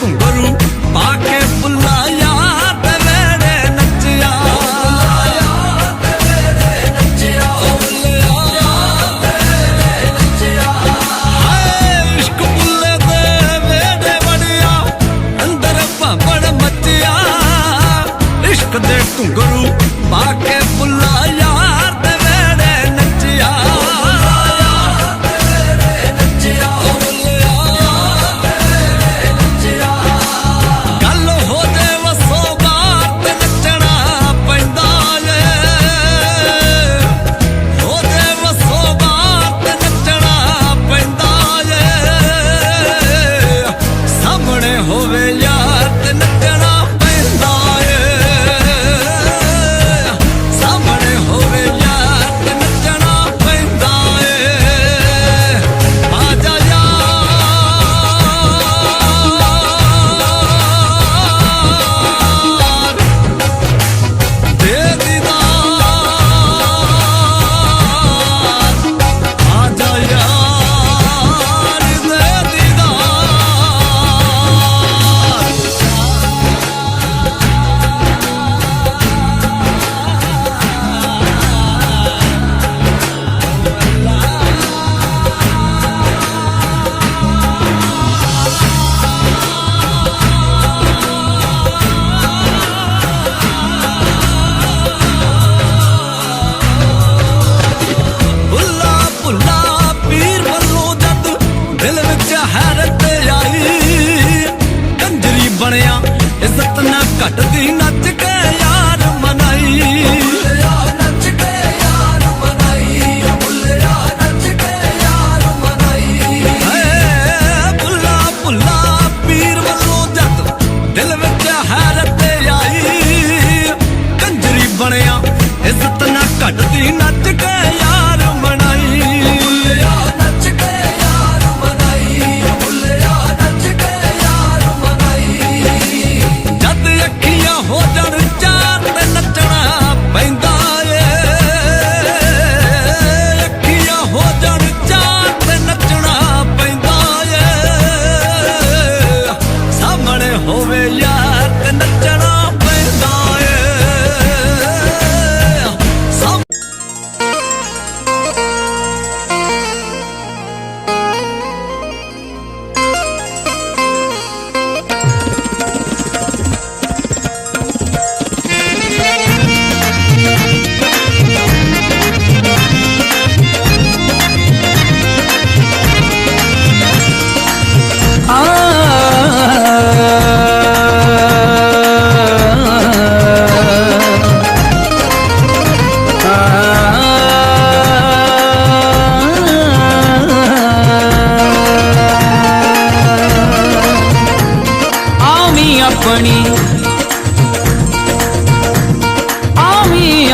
घुंघरू पाके बुला याद वेड़े नचिया इश्क बुले दे वेड़े बड़िया अंदर भापड़ मचिया इश्क दे घुंघरू पाके बुला याद वेड़े नचिया इज्जत ना घटदी नच के यार मनाई नच के यार मनाई बुल्ला नच के यार मनाई बुल्ला बुल्ला पीर वल्लों जद दिल विच हैरत आई कंजरी बनया इज्जत ना घटदी नच के यार मनाई नच के यार मनाई बुल्ला नच के यार मनाई जद अखियां हो जाण चार ते नचना पैंदा ए अखियां हो जाण चार ते नचना पैंदा ए सामने होवे यार ते नचना पैंदा ए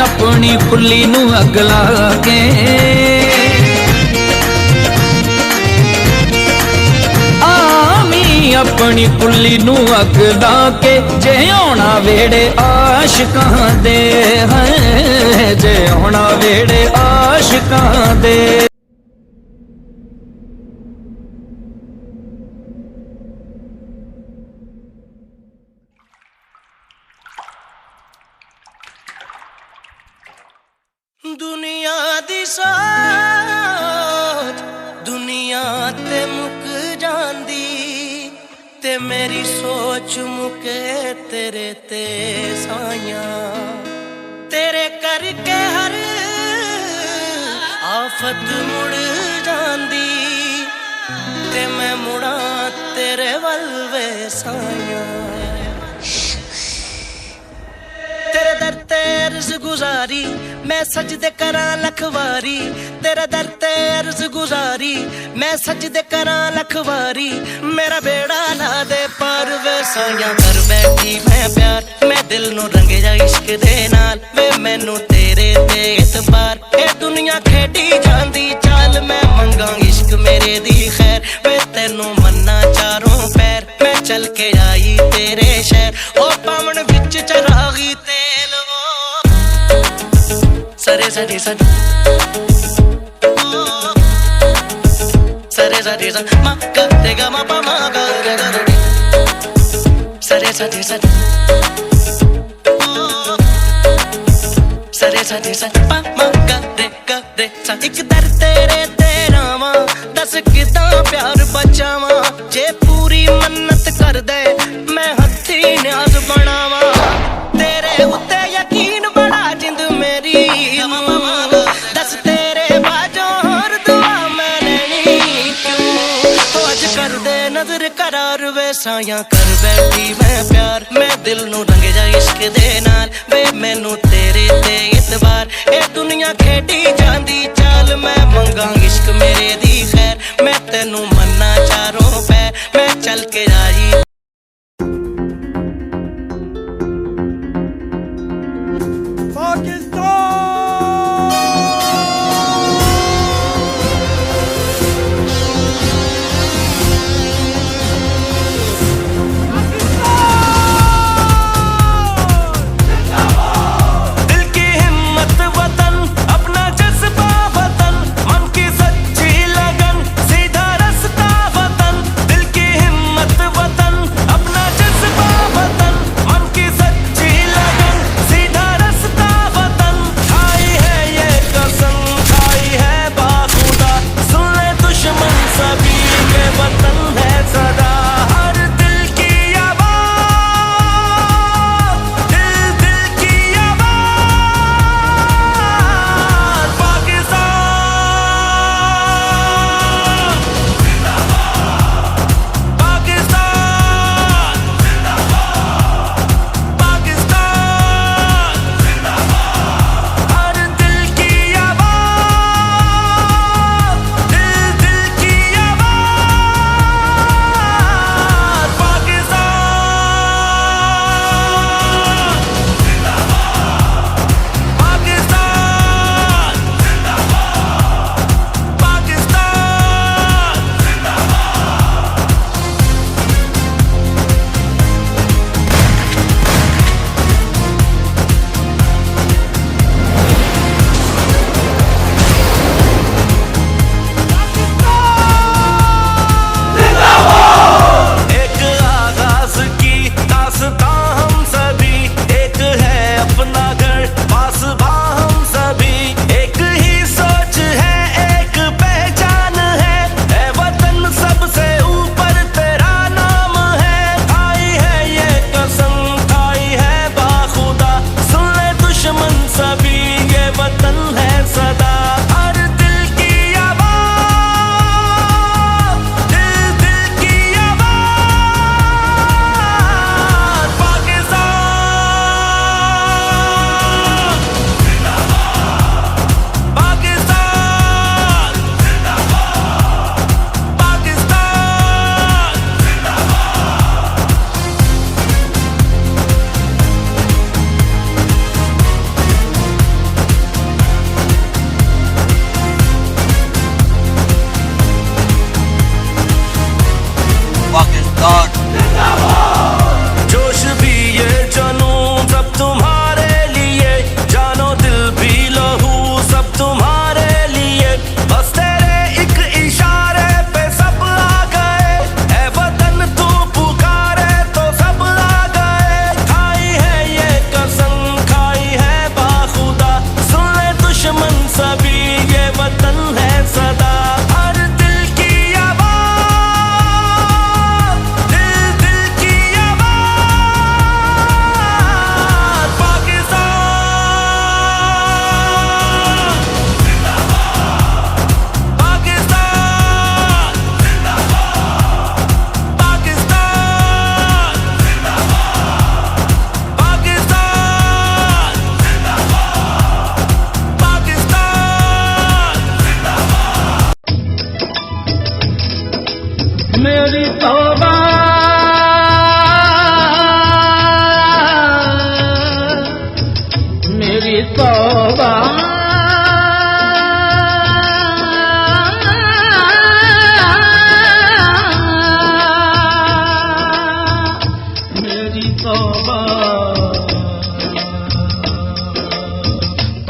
अपनी फुल्ली नू अग ला के आमी अपनी फुल्ली नू अग ला के जे आना वेड़े आशिकां दे है जे आना वेड़े आशिकां दे दुनिया दी सोच दुनिया ते मुक जांदी ते मेरी सोच मुके तेरे ते साया तेरे करके हर आफत मुड़ जांदी ते मैं मुड़ा तेरे वल वे साया तेरे दर ते अर्ज गुजारी मैं सजदे करा लखवारी तेरे दर ते अर्ज गुजारी मैं सजदे करा लखवारी मेरा बेड़ा ला दे पर वे साया कर बैठी मैं प्यार मैं दिल नू रंगे जा इश्क दे नाल वे मैनू तेरे ते इतबार ए दुनिया खेडी जांदी चाल मैं मंगा इश्क मेरे दी खैर वे तेनू मन्ना चारों पैर मैं चल के आई तेरे शहर ओ पावन विच चरागी तेल वो सरे सरे सरे सरे सरे सा मा गा रे गा मा पा मा गा रे गा रे सरे सा रे सा सरे सा रे सा पा मा गा रे सा। एक दर तेरे तेरा वा दस किदां प्यार बचावा जे पूरी मन्नत कर दे मैं हथी न्याज बनावा तेरे उत्ते यकीन बड़ा जिंद मेरी दस तेरे बाजो और दुआ मैंने नहीं क्यों तो अज कर दे नजर करार वे साया कर बैठी मैं प्यार मैं दिल नू रंग जा इश्क दे नाल वे मैनू तेरे ते इतबार ए दुनिया खेडी जांदी चाल मैं मंगा इश्क मेरे दी खैर मैं तेनू मन्ना चारों पैर मैं चल के आई जोश भी ये जनूं सब तुम्हारे लिए जानो दिल भी लहू सब तुम्हारे लिए बस तेरे एक इशारे पे सब आ गए ऐ वतन तू पुकारे तो सब आ गए खाई है ये कसम खाई है बाखुदा सुन ले दुश्मन सभी ये वतन है सदा हर दिल की मेरी तौबा मेरी तौबा मेरी तौबा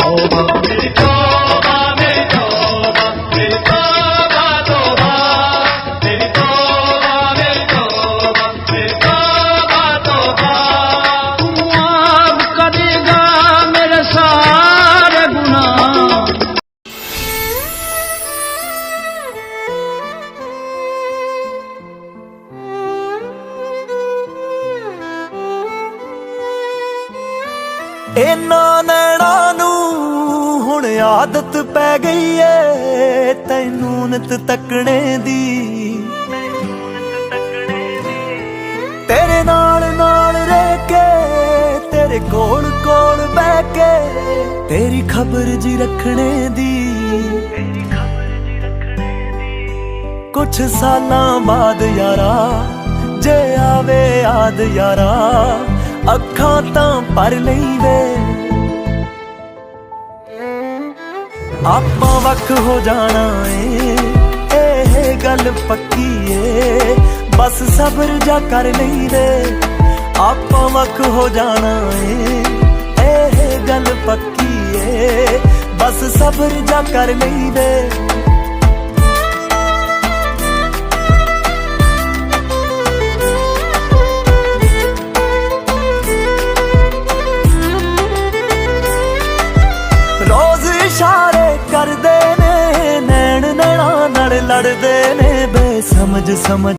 तौबा मेरी तौबा मेरी तौबा मेरी तौबा तौबा मेरी तौबा मेरी ਇਹਨਾਂ ਨੈਣਾਂ ਨੂੰ ਹੁਣ ਆਦਤ ਪੈ ਗਈ ਏ ਤੈਨੂੰ ਨਿਤ ਤੱਕਣੇ ਦੀ। ਤੇਰੇ ਨਾਲ ਨਾਲ ਰਹਿ ਕੇ ਤੇਰੇ ਕੋਲ ਕੋਲ ਬਹਿ ਕੇ ਤੇਰੀ ਖਬਰ ਜੀ ਰੱਖਣੇ ਦੀ। ਕੁਛ ਸਾਲਾਂ ਬਾਅਦ ਯਾਰਾ ਜੇ ਆਵੇ ਯਾਦ ਯਾਰਾ ਅੱਖਾਂ ਤਾਂ ਭਰ ਲਈ ਵੇ। ਆਪਾਂ ਵੱਖ ਹੋ ਜਾਣਾ ਏ ਇਹ ਗੱਲ ਪੱਕੀ ਏ ਬਸ ਸਬਰ ਜਾ ਕਰ ਲਈ ਵੇ। ਆਪਾਂ ਵੱਖ ਹੋ ਜਾਣਾ ਏ ਇਹ ਗੱਲ ਪੱਕੀ ਏ ਬਸ ਸਬਰ ਜਾ ਕਰ ਲਈ ਵੇ। ਰੋਜ਼ ਇਸ਼ਾਰੇ ਕਰਦੇ ਨੇ ਨੈਣ ਨੈਣਾ ਨਾਲ ਲੜਦੇ ਨੇ ਬੇਸਮਝ ਸਮਝ